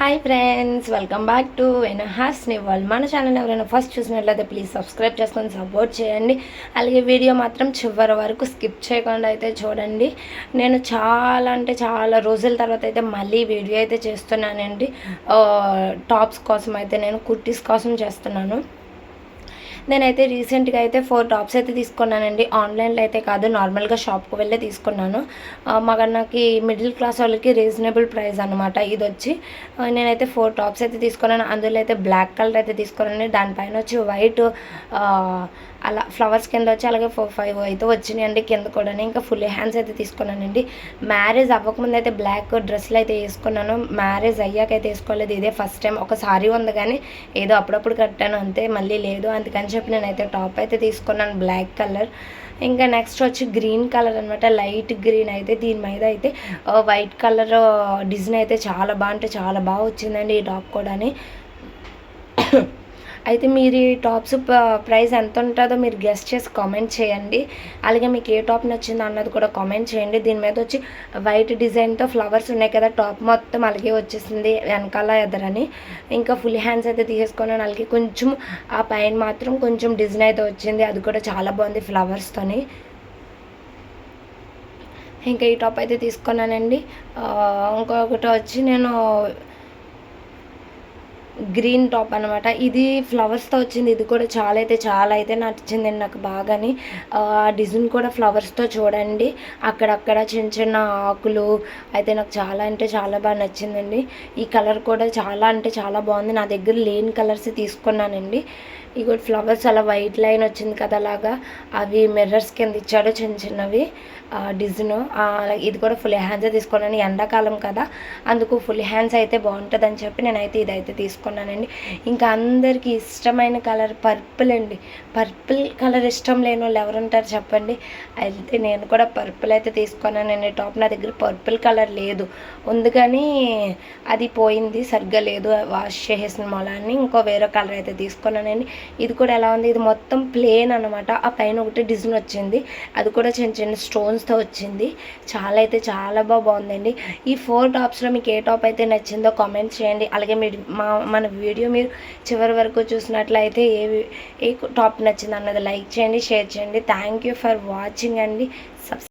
Hi friends, welcome back to ఎన్హాస్ని world. మన channel ఎవరైనా ఫస్ట్ చూసినట్లయితే ప్లీజ్ సబ్స్క్రైబ్ చేసుకొని సపోర్ట్ చేయండి. అలాగే వీడియో మాత్రం చివరి వరకు స్కిప్ చేయకుండా అయితే చూడండి. నేను చాలా రోజుల తర్వాత అయితే మళ్ళీ వీడియో అయితే చేస్తున్నానండి. టాప్స్ కోసం అయితే నేను కుర్తీస్ కోసం చేస్తున్నాను. నేనైతే రీసెంట్గా అయితే 4 టాప్స్ అయితే తీసుకున్నానండి. ఆన్లైన్లో అయితే కాదు, నార్మల్గా షాప్కి వెళ్ళే తీసుకున్నాను. నాకు మిడిల్ క్లాస్ వాళ్ళకి రీజనబుల్ ప్రైస్ అనమాట ఇది వచ్చి. నేనైతే 4 టాప్స్ అయితే తీసుకున్నాను. అందులో అయితే బ్లాక్ కలర్ అయితే తీసుకున్నాను. దానిపైన వచ్చి వైట్ అలా ఫ్లవర్స్ కింద వచ్చి అలాగే 4-5 అయితే వచ్చినాయండి కింద కూడా. ఇంకా ఫుల్ హ్యాండ్స్ అయితే తీసుకున్నానండి. మ్యారేజ్ అవ్వకముందు అయితే బ్లాక్ డ్రెస్సులు అయితే వేసుకున్నాను. మ్యారేజ్ అయ్యాక అయితే వేసుకోలేదు. ఇదే ఫస్ట్ టైం. ఒక సారీ ఉంది కానీ ఏదో అప్పుడప్పుడు కట్టాను అంతే, మళ్ళీ లేదు. అందుకని చెప్పి నేనైతే టాప్ అయితే తీసుకున్నాను బ్లాక్ కలర్. ఇంకా నెక్స్ట్ వచ్చి గ్రీన్ కలర్ అనమాట, లైట్ గ్రీన్. అయితే దీని మీద అయితే వైట్ కలర్ డిజైన్ అయితే చాలా బాగా వచ్చిందండి ఈ టాప్ కూడా. అయితే మీరు ఈ టాప్స్ ప్రైస్ ఎంత ఉంటుందో మీరు గెస్ట్ చేసి కామెంట్ చేయండి. అలాగే మీకు ఏ టాప్ నచ్చిందో అన్నది కూడా కామెంట్ చేయండి. దీని మీద వచ్చి వైట్ డిజైన్తో ఫ్లవర్స్ ఉన్నాయి కదా, టాప్ మొత్తం అలాగే వచ్చేసింది వెనకాల ఎదరని. ఇంకా ఫుల్ హ్యాండ్స్ అయితే తీసుకున్నాను. అలాగే కొంచెం ఆ పైన మాత్రం కొంచెం డిజైన్ అయితే వచ్చింది, అది కూడా చాలా బాగుంది ఫ్లవర్స్తోని. ఇంకా ఈ టాప్ అయితే తీసుకున్నానండి. ఇంకొకటి వచ్చి నేను గ్రీన్ టాప్ అనమాట. ఇది ఫ్లవర్స్తో వచ్చింది. ఇది కూడా చాలా అయితే నచ్చిందండి నాకు బాగాని. డిజైన్ కూడా ఫ్లవర్స్తో చూడండి, అక్కడక్కడ చిన్న ఆకులు అయితే నాకు చాలా బాగా నచ్చిందండి. ఈ కలర్ కూడా చాలా బాగుంది. నా దగ్గర లేని కలర్స్ తీసుకున్నానండి. ఇగో ఫ్లవర్స్ అలా వైట్ లైన్ వచ్చింది కదా, అలాగా అవి మిర్రర్స్ కింద ఇచ్చాడు చిన్నవి డిజైన్. ఇది కూడా ఫుల్ హ్యాండ్స్ తీసుకున్నాను, ఎండాకాలం కదా అందుకు ఫుల్ హ్యాండ్స్ అయితే బాగుంటుందని చెప్పి నేనైతే ఇదైతే తీసుకున్నానండి. ఇంకా అందరికీ ఇష్టమైన కలర్ పర్పుల్ అండి. పర్పుల్ కలర్ ఇష్టం లేని వాళ్ళు ఎవరుంటారు చెప్పండి. అయితే నేను కూడా పర్పుల్ అయితే తీసుకున్నానండి టాప్. నా దగ్గర పర్పుల్ కలర్ లేదు, ఉంది కానీ అది పోయింది, సరిగ్గా లేదు, వాష్ చేసేసిన మొలాన్ని ఇంకో వేరే కలర్ అయితే తీసుకున్నానండి. ఇది కూడా ఎలా ఉంది, ఇది మొత్తం ప్లేన్ అనమాట. ఆ పైన ఒకటి డిజైన్ వచ్చింది, అది కూడా చిన్న స్టోన్స్తో వచ్చింది. చాలా బాగుందండి. ఈ 4 టాప్స్లో మీకు ఏ టాప్ అయితే నచ్చిందో కామెంట్ చేయండి. అలాగే మీరు మన వీడియో మీరు చివరి వరకు చూసినట్లయితే ఏ టాప్ నచ్చింది అన్నది లైక్ చేయండి, షేర్ చేయండి. థ్యాంక్ యూ ఫర్ వాచింగ్ అండి.